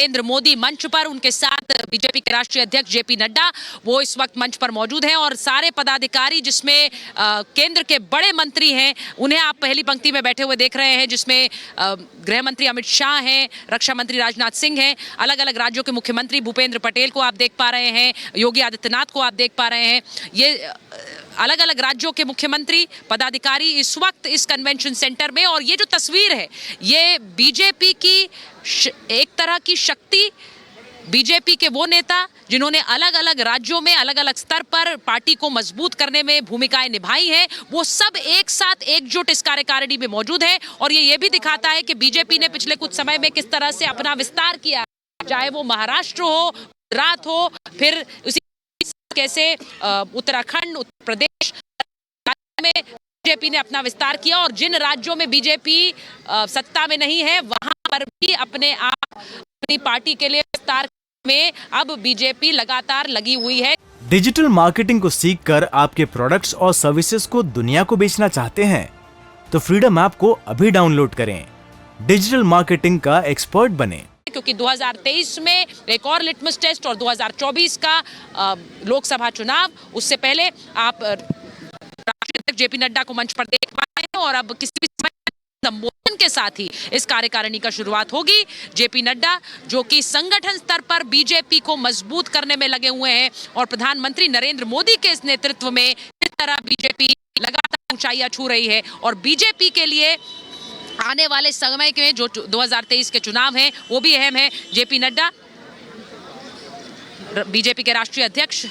नरेंद्र मोदी मंच पर, उनके साथ बीजेपी के राष्ट्रीय अध्यक्ष जेपी नड्डा वो इस वक्त मंच पर मौजूद हैं और सारे पदाधिकारी जिसमें केंद्र के बड़े मंत्री हैं उन्हें आप पहली पंक्ति में बैठे हुए देख रहे हैं, जिसमें गृह मंत्री अमित शाह हैं, रक्षा मंत्री राजनाथ सिंह हैं, अलग अलग राज्यों के मुख्यमंत्री भूपेंद्र पटेल को आप देख पा रहे हैं, योगी आदित्यनाथ को आप देख पा रहे हैं। ये अलग अलग राज्यों के मुख्यमंत्री पदाधिकारी इस वक्त इस कन्वेंशन सेंटर में, और ये जो तस्वीर है ये बीजेपी की एक तरह की शक्ति, बीजेपी के वो नेता जिन्होंने अलग अलग राज्यों में अलग अलग स्तर पर पार्टी को मजबूत करने में भूमिकाएं निभाई हैं, वो सब एक साथ एकजुट इस कार्यकारिणी में मौजूद हैं। और ये भी दिखाता है कि बीजेपी ने पिछले कुछ समय में किस तरह से अपना विस्तार किया, चाहे वो महाराष्ट्र हो, गुजरात हो, फिर उसी कैसे उत्तराखंड, उत्तर प्रदेश में बीजेपी ने अपना विस्तार किया, और जिन राज्यों में बीजेपी सत्ता में नहीं है वहां पर भी अपने आप अपनी पार्टी के लिए विस्तार में अब बीजेपी लगातार लगी हुई है। डिजिटल मार्केटिंग को सीखकर आपके प्रोडक्ट्स और सर्विसेज को दुनिया को बेचना चाहते हैं तो फ्रीडम ऐप को अभी डाउनलोड करें, डिजिटल मार्केटिंग का एक्सपर्ट बने। क्योंकि 2023 में एक और लिटमस टेस्ट और 2024 का लोकसभा चुनाव, उससे पहले आप राष्ट्रीय अध्यक्ष जेपी नड्डा को मंच पर देख पाए हैं और अब किसी भी समय संबोधन के साथ ही इस कार्यकारिणी का शुरुआत होगी। जेपी नड्डा जो कि संगठन स्तर पर बीजेपी को मजबूत करने में लगे हुए हैं और प्रधानमंत्री नरेंद्र मोदी के इस नेतृत्व में इस तरह बीजेपी लगातार ऊंचाइयां छू रही है, और बीजेपी के लिए आने वाले समय के जो 2023 के चुनाव हैं वो भी अहम है। जेपी नड्डा बीजेपी के राष्ट्रीय अध्यक्ष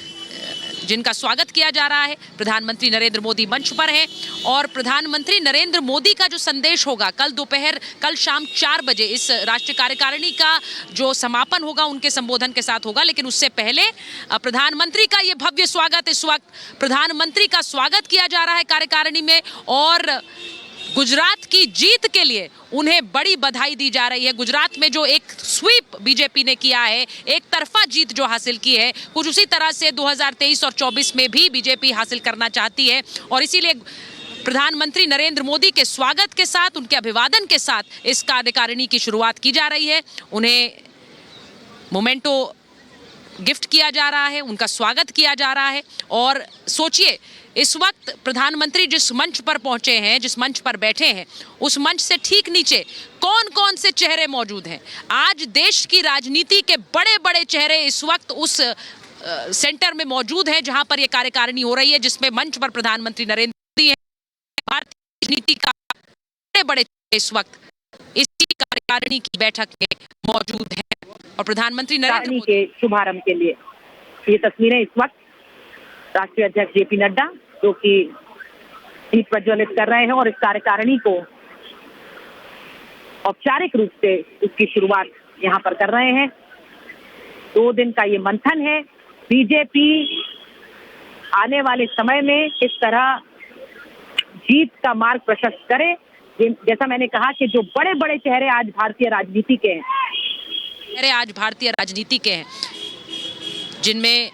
जिनका स्वागत किया जा रहा है, प्रधानमंत्री नरेंद्र मोदी मंच पर हैं, और प्रधानमंत्री नरेंद्र मोदी का जो संदेश होगा कल शाम 4 बजे इस राष्ट्रीय कार्यकारिणी का जो समापन होगा उनके संबोधन के साथ होगा। लेकिन उससे पहले प्रधानमंत्री का ये भव्य स्वागत, इस वक्त प्रधानमंत्री का स्वागत किया जा रहा है कार्यकारिणी में, और गुजरात की जीत के लिए उन्हें बड़ी बधाई दी जा रही है। गुजरात में जो एक स्वीप बीजेपी ने किया है, एक तरफा जीत जो हासिल की है, कुछ उसी तरह से 2023 और 24 में भी बीजेपी हासिल करना चाहती है, और इसीलिए प्रधानमंत्री नरेंद्र मोदी के स्वागत के साथ, उनके अभिवादन के साथ इस कार्यकारिणी की शुरुआत की जा रही है। उन्हें मोमेंटो गिफ्ट किया जा रहा है, उनका स्वागत किया जा रहा है। और सोचिए इस वक्त प्रधानमंत्री जिस मंच पर पहुंचे हैं, जिस मंच पर बैठे हैं, उस मंच से ठीक नीचे कौन कौन से चेहरे मौजूद हैं। आज देश की राजनीति के बड़े बड़े चेहरे इस वक्त उस सेंटर में मौजूद हैं जहां पर यह कार्यकारिणी हो रही है, जिसमें मंच पर प्रधानमंत्री नरेंद्र मोदी हैं। भारतीय राजनीति का बड़े बड़े चेहरे इस वक्त इसी कार्यकारिणी की बैठक में मौजूद हैं, और प्रधानमंत्री नरेंद्र मोदी के शुभारंभ के लिए ये तस्वीरें इस वक्त राष्ट्रीय अध्यक्ष जेपी नड्डा जो कि दीप प्रज्वलित कर रहे हैं और इस कार्यकारिणी को औपचारिक रूप से उसकी शुरुआत यहाँ पर कर रहे हैं। 2 दिन का ये मंथन है, बीजेपी आने वाले समय में किस तरह जीत का मार्ग प्रशस्त करे। जैसा मैंने कहा कि जो बड़े बड़े चेहरे आज भारतीय राजनीति के हैं, जिनमें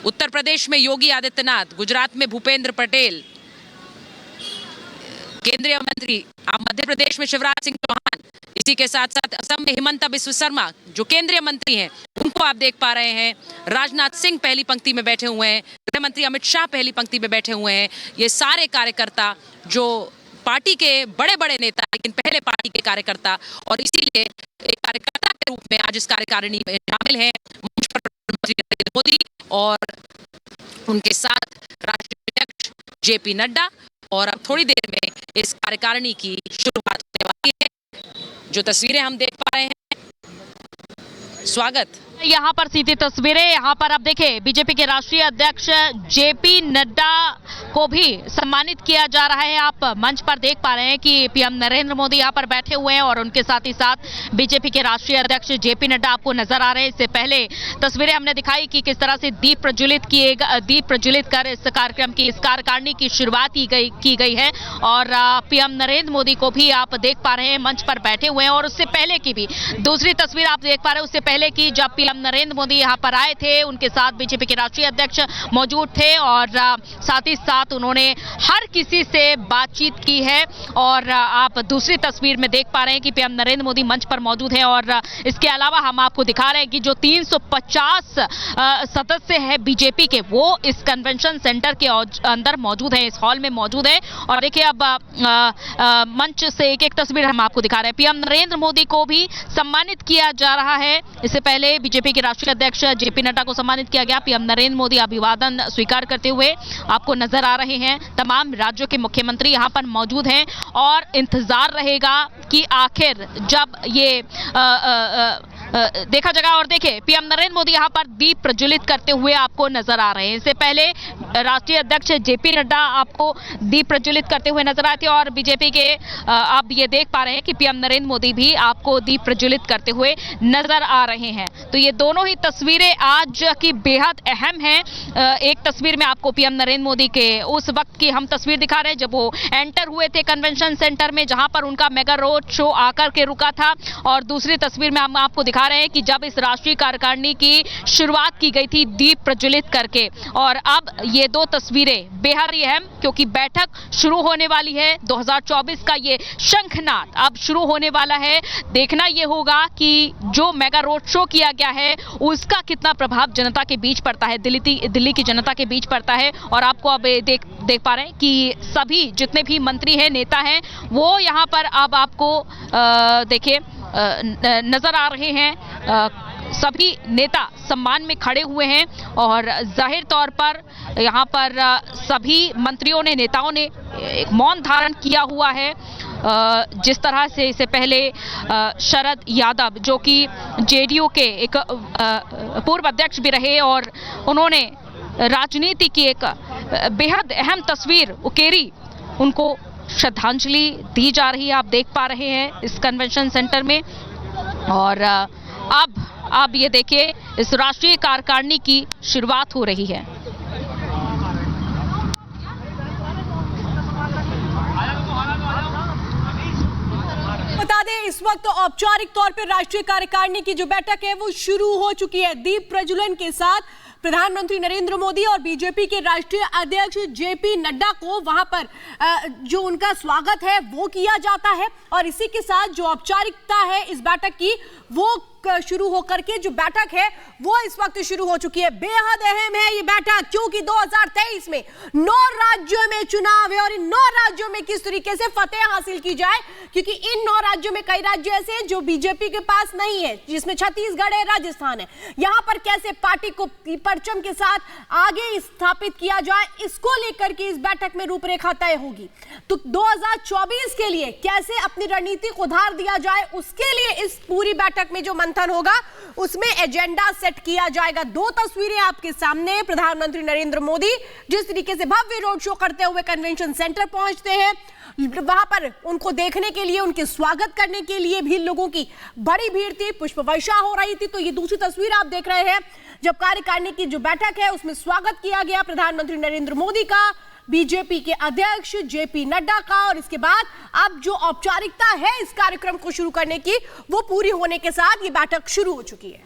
उत्तर प्रदेश में योगी आदित्यनाथ, गुजरात में भूपेंद्र पटेल केंद्रीय मंत्री, आप मध्य प्रदेश में शिवराज सिंह चौहान, इसी के साथ साथ असम में हिमंता बिस्वा शर्मा जो केंद्रीय मंत्री हैं उनको आप देख पा रहे हैं। राजनाथ सिंह पहली पंक्ति में बैठे हुए हैं, गृह मंत्री अमित शाह पहली पंक्ति में बैठे हुए हैं। ये सारे कार्यकर्ता जो पार्टी के बड़े बड़े नेता, लेकिन पहले पार्टी के कार्यकर्ता, और इसीलिए एक कार्यकर्ता के रूप में आज इस कार्यकारिणी में शामिल हैं मंच पर प्रधानमंत्री नरेंद्र मोदी और उनके साथ राष्ट्रीय अध्यक्ष जेपी नड्डा। और अब थोड़ी देर में इस कार्यकारिणी की शुरुआत होने वाली है। जो तस्वीरें हम देख पा रहे हैं, स्वागत यहाँ पर सीधी तस्वीरें, यहाँ पर अब देखें बीजेपी के राष्ट्रीय अध्यक्ष जेपी नड्डा को भी सम्मानित किया जा रहा है। आप मंच पर देख पा रहे हैं कि पीएम नरेंद्र मोदी यहाँ पर बैठे हुए हैं और उनके साथ ही साथ बीजेपी के राष्ट्रीय अध्यक्ष जेपी नड्डा आपको नजर आ रहे हैं। इससे पहले तस्वीरें हमने दिखाई कि किस तरह से दीप प्रज्वलित कर इस कार्यक्रम की, इस कार्यकारिणी की शुरुआत की गई है, और पीएम नरेंद्र मोदी को भी आप देख पा रहे हैं मंच पर बैठे हुए हैं। और उससे पहले की भी दूसरी तस्वीर आप देख पा रहे हैं, उससे पहले की जब पीएम नरेंद्र मोदी यहाँ पर आए थे, उनके साथ बीजेपी के राष्ट्रीय अध्यक्ष मौजूद थे और साथ ही साथ साथ उन्होंने हर किसी से बातचीत की है। और आप दूसरी तस्वीर में देख पा रहे हैं कि पीएम नरेंद्र मोदी मंच पर मौजूद हैं। और इसके अलावा हम आपको दिखा रहे हैं कि जो 350 सदस्य हैं बीजेपी के, वो इस कन्वेंशन सेंटर के अंदर मौजूद हैं, इस हॉल में मौजूद है। और देखिए अब मंच से एक एक तस्वीर हम आपको दिखा रहे हैं। पीएम नरेंद्र मोदी को भी सम्मानित किया जा रहा है। इससे पहले बीजेपी के राष्ट्रीय अध्यक्ष जेपी नड्डा को सम्मानित किया गया। पीएम नरेंद्र मोदी अभिवादन स्वीकार करते हुए आपको नजर आ रहे हैं। तमाम राज्यों के मुख्यमंत्री यहां पर मौजूद हैं और इंतजार रहेगा कि आखिर जब ये देखा जाएगा। और देखिए पीएम नरेंद्र मोदी यहां पर दीप प्रज्वलित करते हुए आपको नजर आ रहे हैं। इससे पहले राष्ट्रीय अध्यक्ष जेपी नड्डा आपको दीप प्रज्वलित करते हुए नजर आए थे और बीजेपी के आप ये देख पा रहे हैं कि पीएम नरेंद्र मोदी भी आपको दीप प्रज्वलित करते हुए नजर आ रहे हैं। तो ये दोनों ही तस्वीरें आज की बेहद अहम हैं। एक तस्वीर में आपको पीएम नरेंद्र मोदी के उस वक्त की हम तस्वीर दिखा रहे हैं जब वो एंटर हुए थे कन्वेंशन सेंटर में, जहां पर उनका मेगा रोड शो आकर के रुका था। और दूसरी तस्वीर में हम आपको दिखा रहे हैं कि जब इस राष्ट्रीय कार्यकारिणी की शुरुआत की गई थी दीप प्रज्वलित करके। और अब ये दो तस्वीरें बेहद ही अहम, क्योंकि बैठक शुरू होने वाली है। 2024 का ये शंखनाद अब शुरू होने वाला है। देखना ये होगा कि जो मेगा रोड शो किया गया है उसका कितना प्रभाव जनता के बीच पड़ता है, दिल्ली की जनता के बीच पड़ता है। और आपको अब देख पा रहे हैं कि सभी जितने भी मंत्री हैं, नेता हैं, वो यहाँ पर अब आपको देखिए नजर आ रहे हैं। सभी नेता सम्मान में खड़े हुए हैं और जाहिर तौर पर यहाँ पर सभी मंत्रियों ने, नेताओं ने एक मौन धारण किया हुआ है। जिस तरह से इससे पहले शरद यादव, जो कि जेडीयू के एक पूर्व अध्यक्ष भी रहे और उन्होंने राजनीति की एक बेहद अहम तस्वीर उकेरी, उनको श्रद्धांजलि दी जा रही है। आप देख पा रहे हैं इस कन्वेंशन सेंटर में। और अब ये देखिए इस राष्ट्रीय कार्यकारिणी की शुरुआत हो रही है। बता दें इस वक्त औपचारिक तौर पर राष्ट्रीय कार्यकारिणी की जो बैठक है वो शुरू हो चुकी है। दीप प्रज्वलन के साथ प्रधानमंत्री नरेंद्र मोदी और बीजेपी के राष्ट्रीय अध्यक्ष जेपी नड्डा को वहां पर जो उनका स्वागत है वो किया जाता है। और इसी के साथ जो औपचारिकता है इस बैठक की वो शुरू होकर के जो बैठक है वो इस वक्त शुरू हो चुकी है। बेहद अहम है ये बैठक, क्योंकि 2023 में 9 राज्यों में चुनाव है और इन 9 राज्यों में किस तरीके से फतेह हासिल की जाए, क्योंकि इन 9 राज्यों में कई राज्य ऐसे हैं जो बीजेपी के पास नहीं है, जिसमें छत्तीसगढ़ है, राजस्थान है। यहां पर कैसे पार्टी को परचम के साथ आगे स्थापित किया जाए, इसको लेकर के इस बैठक में रूपरेखा तय होगी। तो 2024 के लिए कैसे अपनी रणनीति को उधार दिया जाए, उसके लिए इस पूरी बैठक में जो मंथन होगा उसमें एजेंडा सेट किया जाएगा। 2 तस्वीरें आपके सामने। प्रधानमंत्री नरेंद्र मोदी जिस तरीके से भव्य रोड शो करते हुए कन्वेंशन सेंटर पहुंचते हैं, वहां पर उनको देखने के लिए, उनके स्वागत करने के लिए भी लोगों की बड़ी भीड़ थी, पुष्प वर्षा हो रही थी। तो ये दूसरी तस्वीर आप देख रहे हैं जब कार्यकारिणी की जो बैठक है उसमें स्वागत किया गया प्रधानमंत्री नरेंद्र मोदी का, बीजेपी के अध्यक्ष जेपी नड्डा का। और इसके बाद अब जो औपचारिकता है इस कार्यक्रम को शुरू करने की वो पूरी होने के साथ ये बैठक शुरू हो चुकी है।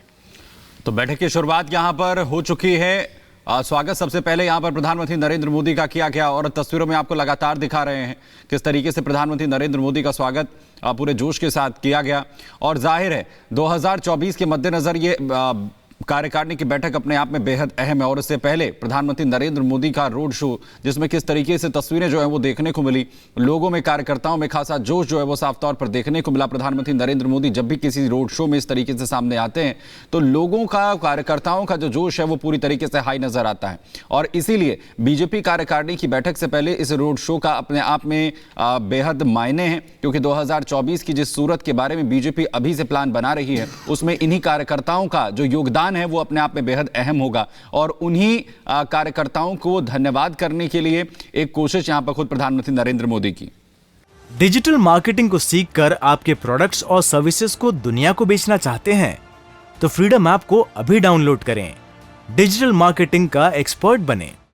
तो बैठक की शुरुआत यहां पर हो चुकी है। स्वागत सबसे पहले यहां पर प्रधानमंत्री नरेंद्र मोदी का किया गया और तस्वीरों में आपको लगातार दिखा रहे हैं किस तरीके से प्रधानमंत्री नरेंद्र मोदी का स्वागत पूरे जोश के साथ किया गया। और जाहिर है 2024 के मद्देनजर ये कार्यकारिणी की बैठक अपने आप में बेहद अहम है। और इससे पहले प्रधानमंत्री नरेंद्र मोदी का रोड शो, जिसमें किस तरीके से तस्वीरें जो है वो देखने को मिली, लोगों में, कार्यकर्ताओं में खासा जोश जो है वो साफ तौर पर देखने को मिला। प्रधानमंत्री नरेंद्र मोदी जब भी किसी रोड शो में इस तरीके से सामने आते हैं तो लोगों का, कार्यकर्ताओं का जो जोश है वो पूरी तरीके से हाई नजर आता है। और इसीलिए बीजेपी कार्यकारिणी की बैठक से पहले इस रोड शो का अपने आप में बेहद मायने हैं, क्योंकि 2024 की जिस सूरत के बारे में बीजेपी अभी से प्लान बना रही है उसमें इन्हीं कार्यकर्ताओं का जो योगदान है वो अपने आप में बेहद अहम होगा। और उन्हीं कार्यकर्ताओं को धन्यवाद करने के लिए एक कोशिश यहां पर खुद प्रधानमंत्री नरेंद्र मोदी की। डिजिटल मार्केटिंग को सीखकर आपके प्रोडक्ट्स और सर्विसेज को दुनिया को बेचना चाहते हैं तो फ्रीडम ऐप को अभी डाउनलोड करें। डिजिटल मार्केटिंग का एक्सपर्ट बनें।